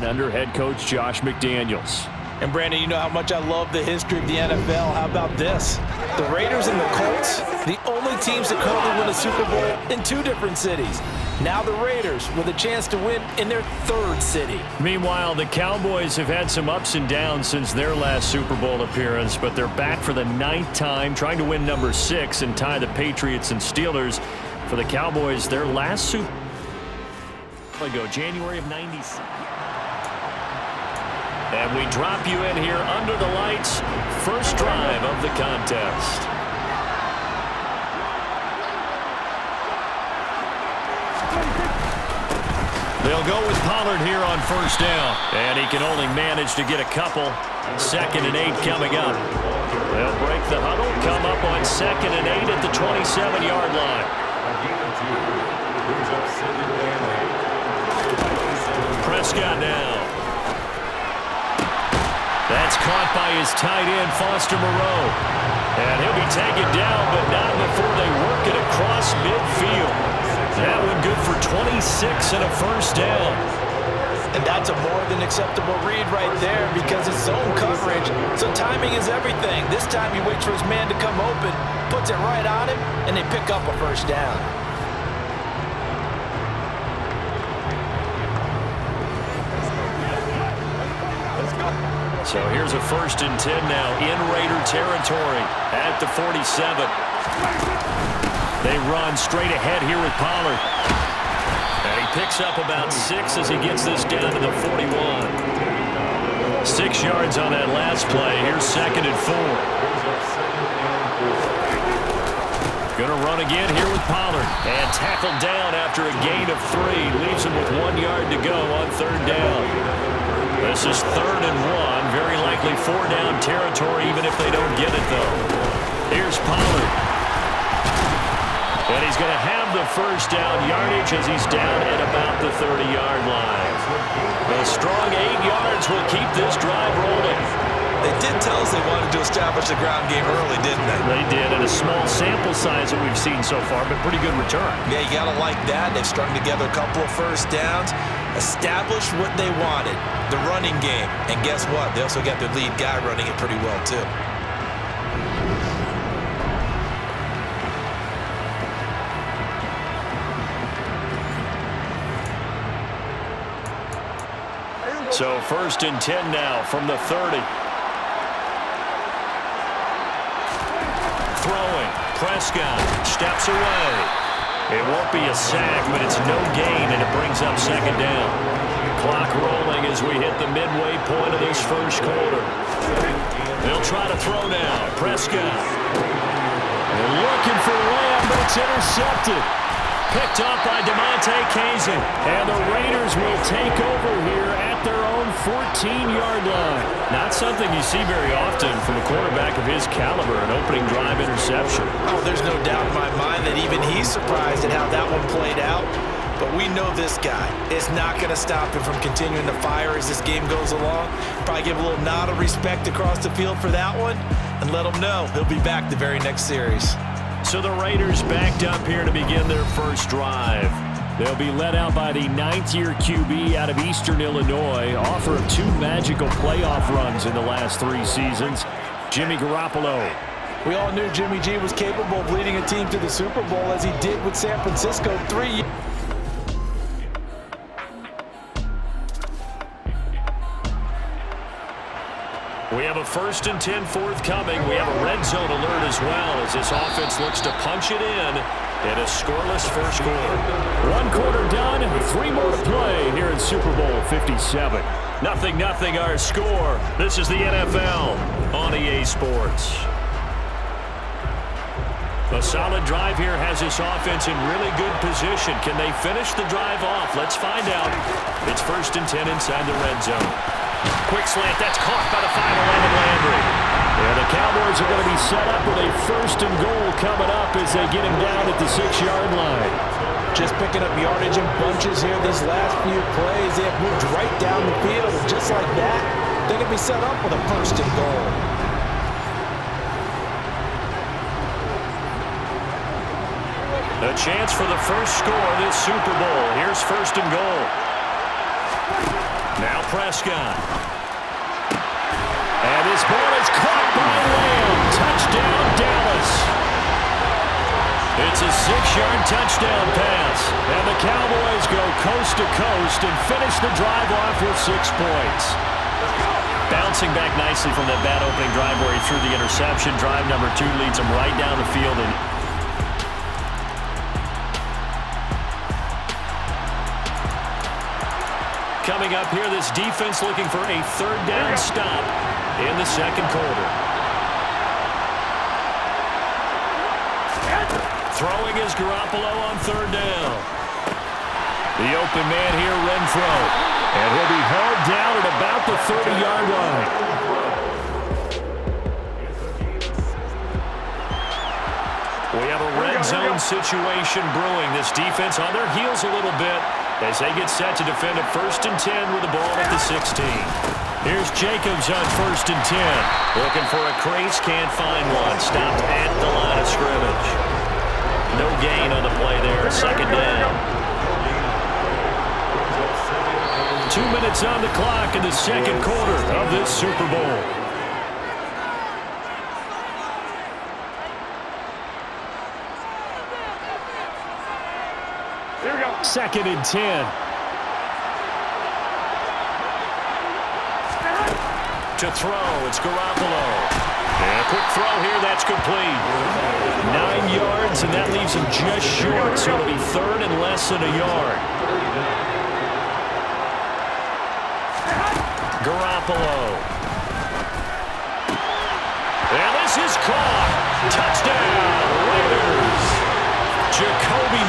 under head coach Josh McDaniels. And Brandon, you know how much I love the history of the NFL. How about this? The Raiders and the Colts, the only teams that currently win a Super Bowl in 2 different cities. Now the Raiders with a chance to win in their 3rd city. Meanwhile, the Cowboys have had some ups and downs since their last Super Bowl appearance, but they're back for the 9th time, trying to win number 6 and tie the Patriots and Steelers. For the Cowboys, their last Super Bowl ago, January of '96. And we drop you in here under the lights. First drive of the contest. They'll go with Pollard here on first down. And he can only manage to get a couple. 2nd and 8 coming up. They'll break the huddle, come up on 2nd and 8 at the 27-yard line. Prescott now. That's caught by his tight end, Foster Moreau. And he'll be taken down, but not before they work it across midfield. That one good for 26 and a first down. And that's a more than acceptable read right there because it's zone coverage. So timing is everything. This time he waits for his man to come open, puts it right on him, and they pick up a first down. So here's a 1st and 10 now in Raider territory at the 47. They run straight ahead here with Pollard. And he picks up about 6 as he gets this down to the 41. 6 yards on that last play. Here's 2nd and 4. Gonna run again here with Pollard. And tackled down after a gain of 3. Leaves him with 1 yard to go on 3rd down. This is 3rd and 1. Very likely 4-down territory, even if they don't get it, though. Here's Pollard. And he's going to have the first down yardage as he's down at about the 30-yard line. A strong 8 yards will keep this drive rolling. They did tell us they wanted to establish the ground game early, didn't they? They did, and a small sample size that we've seen so far, but pretty good return. Yeah, you got to like that. They've strung together a couple of first downs, established what they wanted, the running game. And guess what? They also got their lead guy running it pretty well, too. So 1st and 10 now from the 30. Throwing. Prescott steps away. It won't be a sack, but it's no gain, and it brings up 2nd down. Clock rolling as we hit the midway point of this first quarter. They'll try to throw now. Prescott. And looking for Lamb, but it's intercepted. Picked up by DeMonte Kazin. And the Raiders will take over here at their own 14-yard line. Not something you see very often from a quarterback of his caliber, an opening drive interception. Oh, there's no doubt in my mind that even he's surprised at how that one played out. But we know this guy is not going to stop him from continuing to fire as this game goes along. Probably give a little nod of respect across the field for that one and let him know he'll be back the very next series. So the Raiders backed up here to begin their first drive. They'll be led out by the 9th-year QB out of Eastern Illinois, author of 2 magical playoff runs in the last 3 seasons, Jimmy Garoppolo. We all knew Jimmy G was capable of leading a team to the Super Bowl as he did with San Francisco 3 years. We have a 1st and 10 forthcoming. We have a red zone alert as well as this offense looks to punch it in a scoreless first quarter. 1 quarter done, 3 more to play here in Super Bowl 57. 0-0 our score. This is the NFL on EA Sports. A solid drive here has this offense in really good position. Can they finish the drive off? Let's find out. It's 1st and 10 inside the red zone. Quick slant, that's caught by the 5'11" Landry. And the Cowboys are going to be set up with a 1st and goal coming up as they get him down at the 6-yard line. Just picking up yardage in bunches here these last few plays. They have moved right down the field, and just like that, they're going to be set up with a 1st and goal. A chance for the first score of this Super Bowl. Here's 1st and goal. Now Prescott. And his ball is caught by Lamb. Touchdown, Dallas. It's a 6-yard touchdown pass. And the Cowboys go coast to coast and finish the drive off with 6 points. Bouncing back nicely from that bad opening drive where he threw the interception. Drive number 2 leads him right down the field. And coming up here, this defense looking for a 3rd down stop in the 2nd quarter. Throwing is Garoppolo on 3rd down. The open man here, Renfro. And he'll be held down at about the 30-yard line. We have a red zone situation brewing. This defense on their heels a little bit as they get set to defend a 1st and 10 with the ball at the 16. Here's Jacobs on 1st and 10. Looking for a crease, can't find one. Stopped at the line of scrimmage. No gain on the play there, 2nd down. 2 minutes on the clock in the 2nd quarter of this Super Bowl. Here we go. 2nd and 10. To throw, it's Garoppolo. And a quick throw here, that's complete. 9 yards, and that leaves him just short, so it'll be 3rd and less than a yard. Garoppolo. And this is caught. Touchdown, Raiders. Jacoby.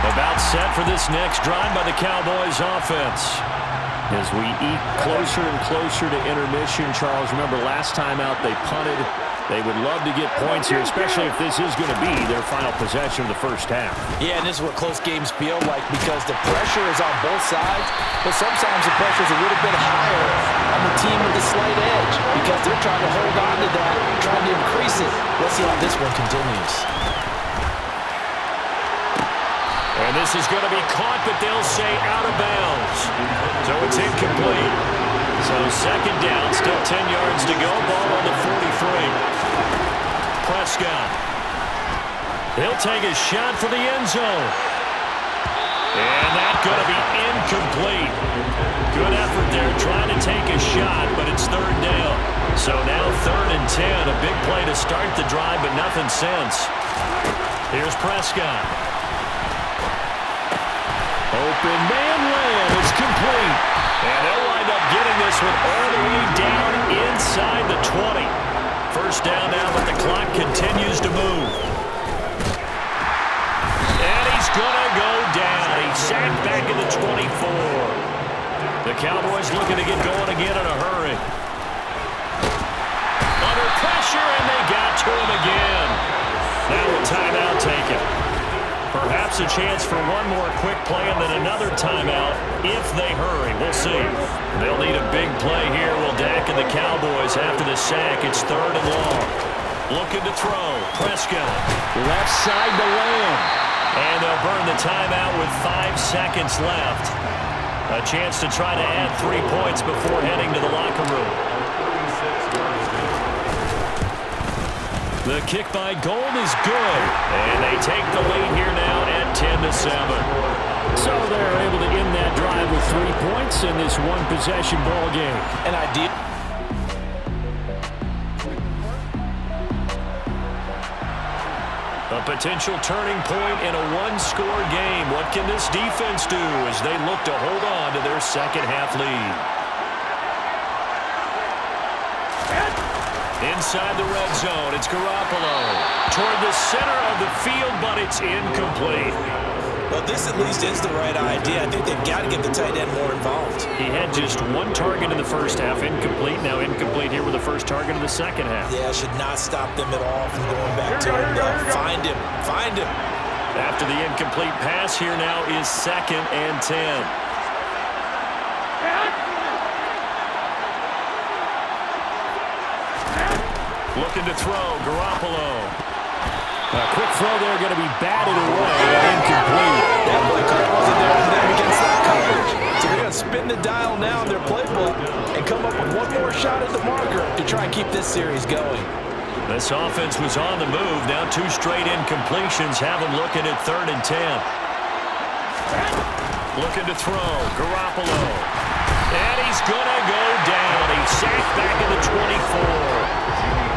About set for this next drive by the Cowboys offense. As we eat closer and closer to intermission, Charles, remember last time out they punted. They would love to get points here, especially if this is going to be their final possession of the 1st half. Yeah, and this is what close games feel like because the pressure is on both sides, but sometimes the pressure is a little bit higher on the team with the slight edge because they're trying to hold on to that, trying to increase it. Let's see how this one continues. And this is going to be caught, but they'll say out of bounds. So it's incomplete. So 2nd down, still 10 yards to go. Ball on the 43. Prescott. He'll take a shot for the end zone. And that's going to be incomplete. Good effort there trying to take a shot, but it's 3rd down. So now 3rd and 10. A big play to start the drive, but nothing since. Here's Prescott. Open man Lamb. It's complete. And they'll wind up getting this one all the way down inside the 20. 1st down now, but the clock continues to move. And he's going to go down. He's sacked back in the 24. The Cowboys looking to get going again in a hurry. Under pressure, and they got to him again. Now a timeout taken. Perhaps a chance for one more quick play and then another timeout if they hurry. We'll see. They'll need a big play here. Will Dak and the Cowboys after the sack. It's 3rd and long. Looking to throw. Prescott. Left side to Lamb. And they'll burn the timeout with 5 seconds left. A chance to try to add 3 points before heading to the locker room. The kick by Gold is good. And they take the lead here now at 10-7. So they're able to end that drive with 3 points in this one-possession ball game. An idea. A potential turning point in a one-score game. What can this defense do as they look to hold on to their 2nd half lead? Inside the red zone, it's Garoppolo. Toward the center of the field, but it's incomplete. Well, this at least is the right idea. I think they've got to get the tight end more involved. He had just 1 target in the 1st half, incomplete. Now incomplete here with the 1st target of the 2nd half. Yeah, should not stop them at all from going back to him. Find him. Find him. After the incomplete pass here now is 2nd and 10. Looking to throw, Garoppolo. A quick throw there going to be batted away and incomplete. That play call wasn't there for them against that coverage. So they're going to spin the dial now in their playbook and come up with one more shot at the marker to try and keep this series going. This offense was on the move. Now 2 straight incompletions have them looking at 3rd and 10. Looking to throw. Garoppolo. And he's going to go down. He's sacked back at the 24.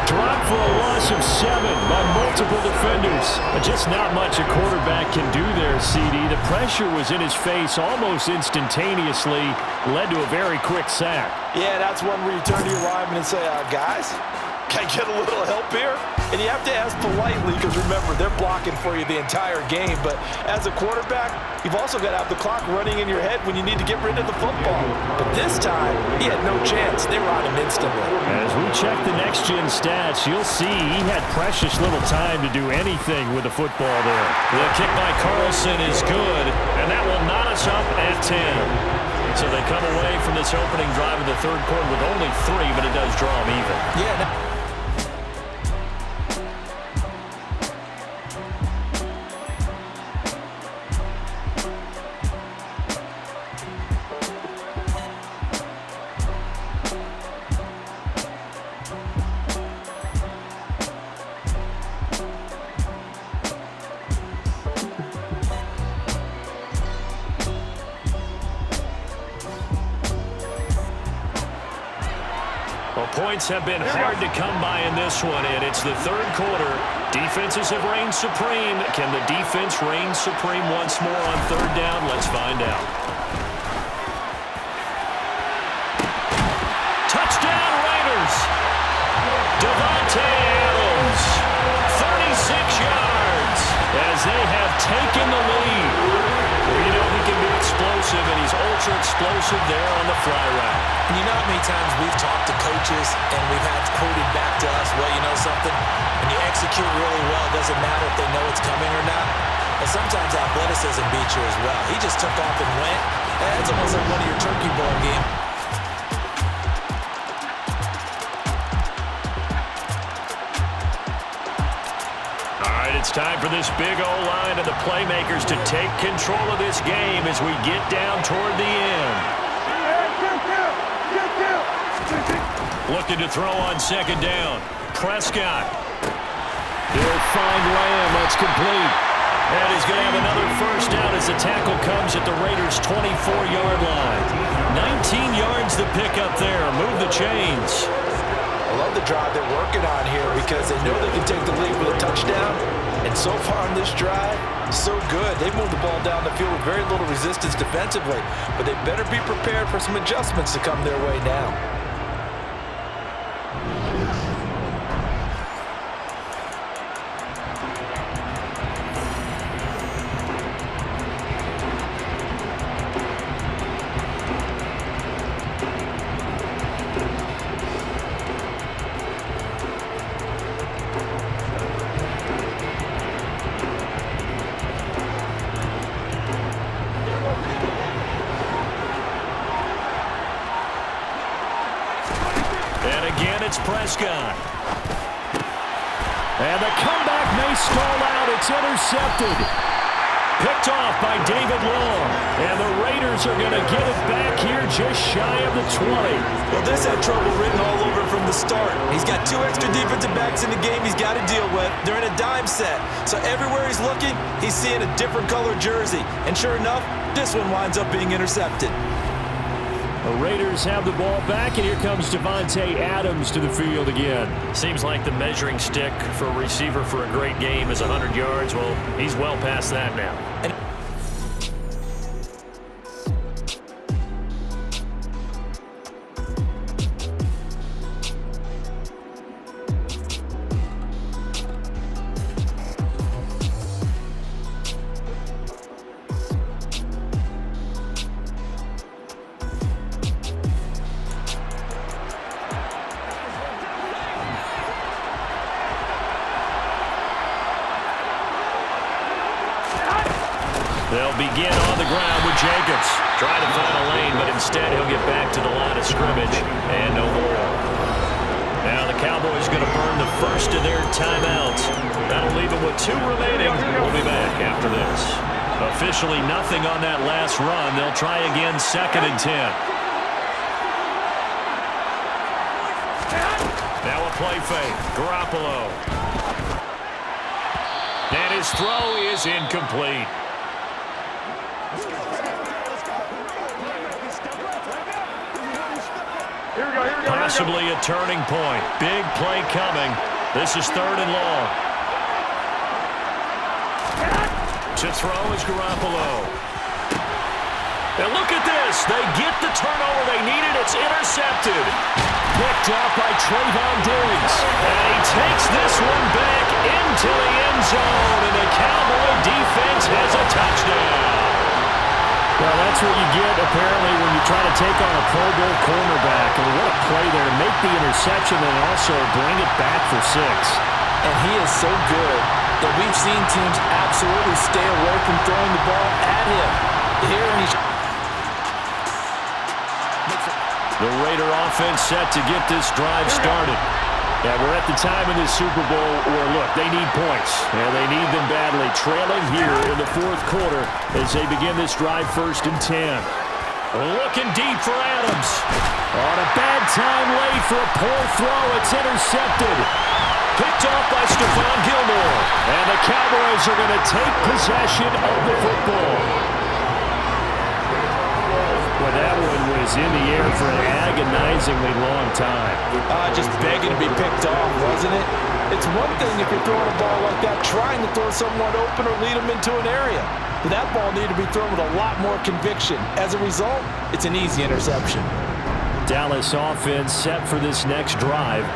Dropped for a loss of 7 by multiple defenders. Just not much a quarterback can do there, CD. The pressure was in his face almost instantaneously. Led to a very quick sack. Yeah, that's one where you turn to your lineman and say, guys, can I get a little help here? And you have to ask politely because, remember, they're blocking for you the entire game. But as a quarterback, you've also got to have the clock running in your head when you need to get rid of the football. But this time, he had no chance. They were on him instantly. As we check the next-gen stats, you'll see he had precious little time to do anything with the football there. The kick by Carlson is good, and that will knot us up at 10. So they come away from this opening drive of the 3rd quarter with only 3, but it does draw them even. Yeah. Points have been hard to come by in this one, and it's the 3rd quarter. Defenses have reigned supreme. Can the defense reign supreme once more on 3rd down? Let's find out. Touchdown Raiders! Davante Adams, 36 yards, as they have taken the lead. Well, you know he can be explosive, and he's ultra-explosive there on the fly route. And you know how many times we've talked to coaches and we've had quoted back to us, well, you know something? When you execute really well, it doesn't matter if they know it's coming or not. But sometimes athleticism beats you as well. He just took off and went. It's almost like one of your turkey bowl games. It's time for this big O-line and the playmakers to take control of this game as we get down toward the end. Looking to throw on 2nd down. Prescott. He'll find Lamb. That's complete. And he's going to have another 1st down as the tackle comes at the Raiders' 24-yard line. 19 yards to pick up there. Move the chains. I love the drive they're working on here because they know they can take the lead with a touchdown. And so far on this drive, so good. They moved the ball down the field with very little resistance defensively. But they better be prepared for some adjustments to come their way now. It's Prescott. And the comeback may stall out. It's intercepted. Picked off by David Long. And the Raiders are going to get it back here just shy of the 20. Well, this had trouble written all over from the start. He's got 2 extra defensive backs in the game he's got to deal with. They're in a dime set. So everywhere he's looking, he's seeing a different color jersey. And sure enough, this one winds up being intercepted. The Raiders have the ball back, and here comes Davante Adams to the field again. Seems like the measuring stick for a receiver for a great game is 100 yards. Well, he's well past that now. They'll begin on the ground with Jacobs. Trying to find a lane, but instead he'll get back to the line of scrimmage and no more. Now the Cowboys going to burn the first of their timeouts. That'll leave them with 2 remaining. We'll be back after this. Officially nothing on that last run. They'll try again 2nd and 10. Now a play fake. Garoppolo. And his throw is incomplete. Possibly a turning point. Big play coming. This is 3rd and long. To throw is Garoppolo. And look at this. They get the turnover they needed. It's intercepted. Picked up by Trayvon Diggs. And he takes this one back into the end zone. And the Cowboy defense has a touchdown. Well, that's what you get, apparently, when you try to take on a Pro Bowl cornerback. I mean, what a play there to make the interception and also bring it back for 6. And he is so good that we've seen teams absolutely stay away from throwing the ball at him. Here he's... The Raider offense set to get this drive started. Yeah, we're at the time in this Super Bowl where, look, they need points. And they need them badly. Trailing here in the 4th quarter as they begin this drive 1st and 10. Looking deep for Adams. On a bad time late for a poor throw. It's intercepted. Picked off by Stephon Gilmore. And the Cowboys are going to take possession of the football. Well, that one was in the air for an agonizingly long time. Just begging to be picked off, wasn't it? It's one thing if you're throwing a ball like that, trying to throw someone open or lead them into an area. But that ball needed to be thrown with a lot more conviction. As a result, it's an easy interception. Dallas offense set for this next drive.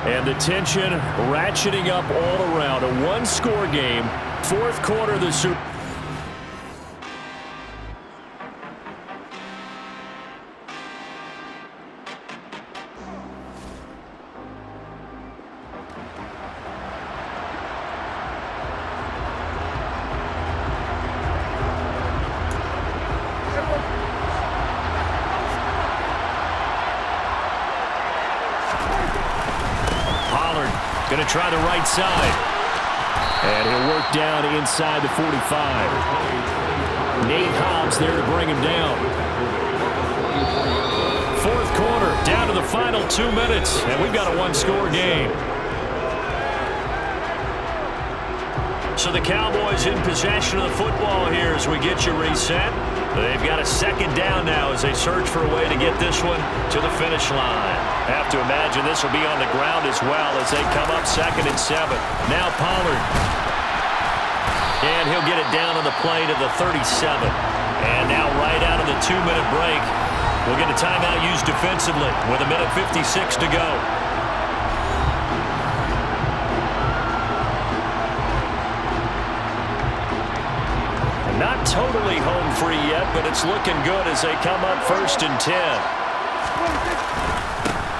And the tension ratcheting up all around. A 1-score game. 4th quarter of the Super Bowl. Going to try the right side. And he'll work down inside the 45. Nate Hobbs there to bring him down. 4th quarter, down to the final 2 minutes. And we've got a 1-score game. So the Cowboys in possession of the football here as we get you reset. They've got a 2nd down now as they search for a way to get this one to the finish line. Have to imagine this will be on the ground as well as they come up 2nd and 7. Now Pollard. And he'll get it down on the play to the 37. And now right out of the 2-minute break, we'll get a timeout used defensively with 1:56 to go. Not totally home free yet, but it's looking good as they come up 1st and 10.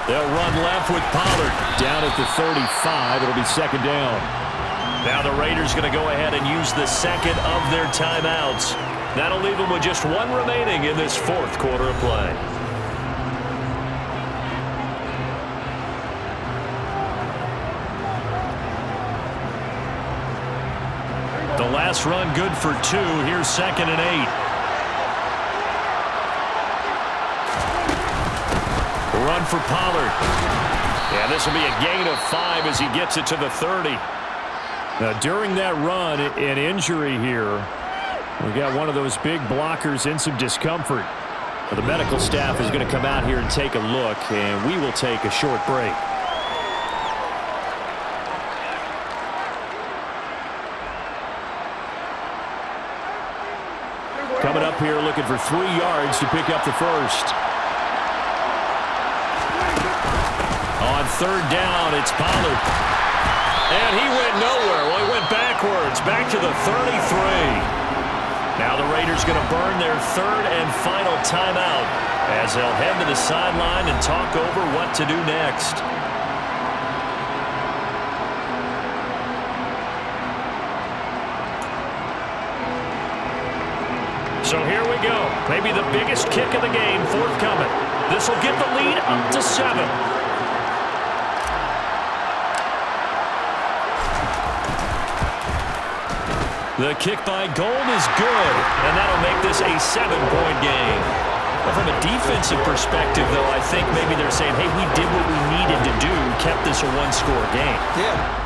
They'll run left with Pollard. Down at the 35, it'll be 2nd down. Now the Raiders going to go ahead and use the 2nd of their timeouts. That'll leave them with just 1 remaining in this 4th quarter of play. The last run good for 2. Here's 2nd and 8. Run for Pollard. Yeah, this will be a gain of 5 as he gets it to the 30. Now, during that run, an injury here. We got one of those big blockers in some discomfort. The medical staff is going to come out here and take a look, and we will take a short break. Coming up here looking for 3 yards to pick up the first. On 3rd down, it's Pollard. And he went nowhere. Well, he went backwards, back to the 33. Now the Raiders going to burn their 3rd and final timeout as they'll head to the sideline and talk over what to do next. So here we go. Maybe the biggest kick of the game forthcoming. This will get the lead up to 7. The kick by Gold is good, and that'll make this a 7-point game. Well, from a defensive perspective, though, I think maybe they're saying, hey, we did what we needed to do, kept this a one-score game. Yeah.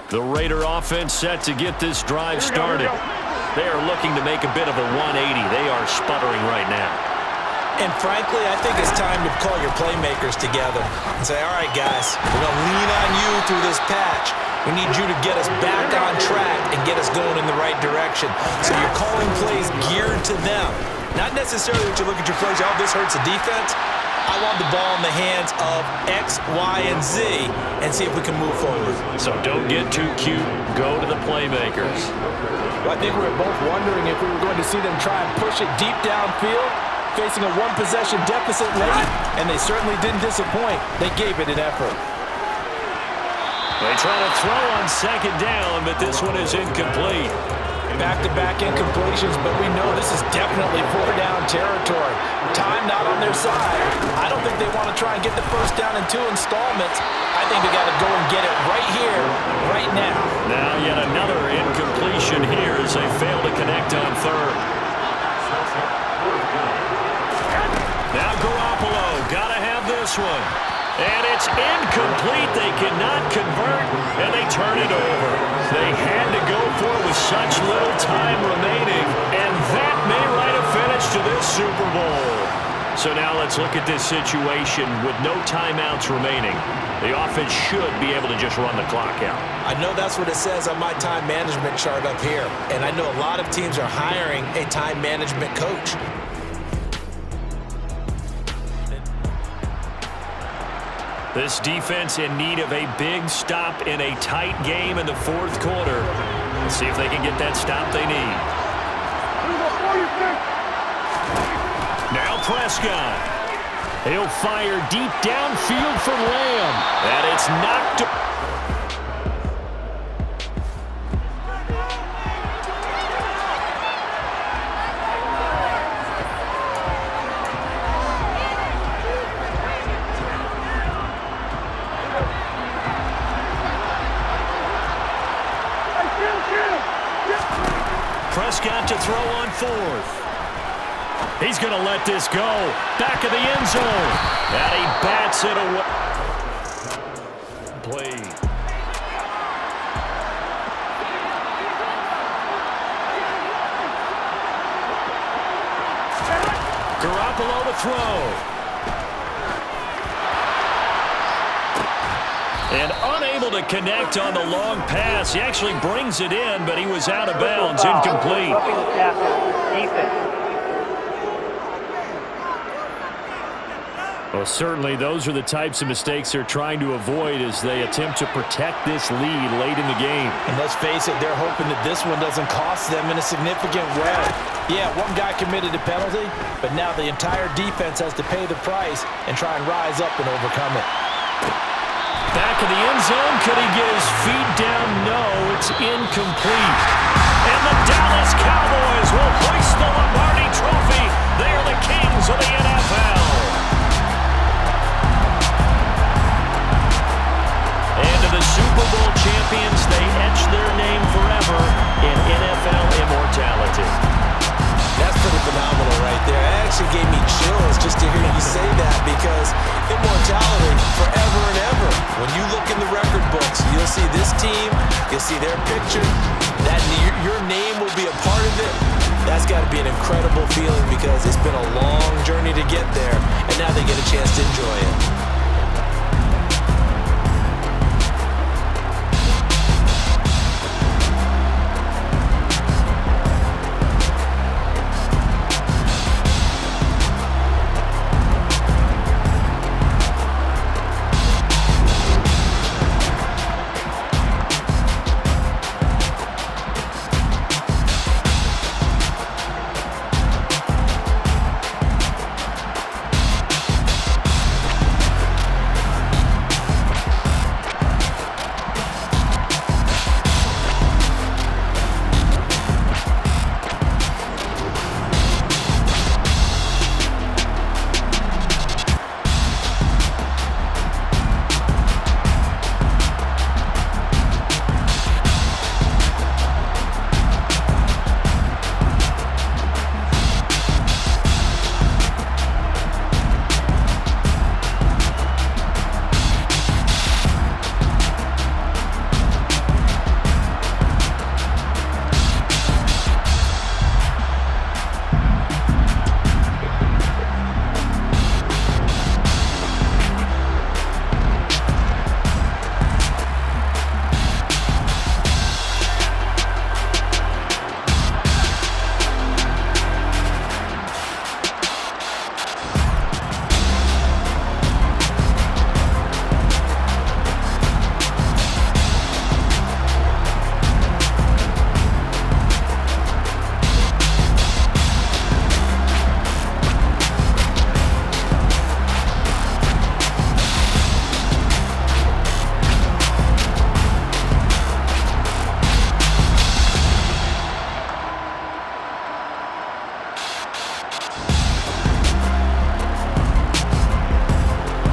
The Raider offense set to get this drive started. They are looking to make a bit of a 180. They are sputtering right now. And frankly, I think it's time to call your playmakers together and say, all right, guys, we're going to lean on you through this patch. We need you to get us back on track and get us going in the right direction. So you're calling plays geared to them. Not necessarily that you look at your plays, oh, this hurts the defense. I want the ball in the hands of X, Y, and Z and see if we can move forward. So don't get too cute. Go to the playmakers. Well, I think we were both wondering if we were going to see them try and push it deep downfield, facing a one-possession deficit late, and they certainly didn't disappoint. They gave it an effort. They try to throw on second down, but this one is incomplete. Back-to-back incompletions, but we know this is definitely four-down territory. Time not on their side. I don't think they want to try and get the first down in 2 installments. I think they got to go and get it right here, right now. Now yet another incompletion here as they fail to connect on third. Now Garoppolo, got to have this one. And it's incomplete. They cannot convert, and they turn it over. They had to go for it with such little time remaining, and that may write a finish to this Super Bowl. So now let's look at this situation with no timeouts remaining. The offense should be able to just run the clock out. I know that's what it says on my time management chart up here, and I know a lot of teams are hiring a time management coach. This defense in need of a big stop in a tight game in the fourth quarter. Let's see if they can get that stop they need. Now Prescott. He'll fire deep downfield for Lamb. And it's knocked. Prescott to throw on fourth. He's going to let this go. Back of the end zone. And he bats it away. Play. Garoppolo to throw. And unable to connect on the long pass. He actually brings it in, but he was out of bounds, incomplete. Well, certainly those are the types of mistakes they're trying to avoid as they attempt to protect this lead late in the game. And let's face it, they're hoping that this one doesn't cost them in a significant way. Yeah, one guy committed a penalty, but now the entire defense has to pay the price and try and rise up and overcome it. Back back of the end zone. Could he get his feet down? No, it's incomplete. And the Dallas Cowboys will hoist the Lombardi Trophy. They are the kings of the NFL. And to the Super Bowl champions, they etch their name forever in NFL immortality. That's pretty phenomenal right there. It actually gave me chills just to hear you say that, because immortality forever and ever. When you look in the record books, you'll see this team, you'll see their picture, that your name will be a part of it. That's got to be an incredible feeling, because it's been a long journey to get there, and now they get a chance to enjoy it.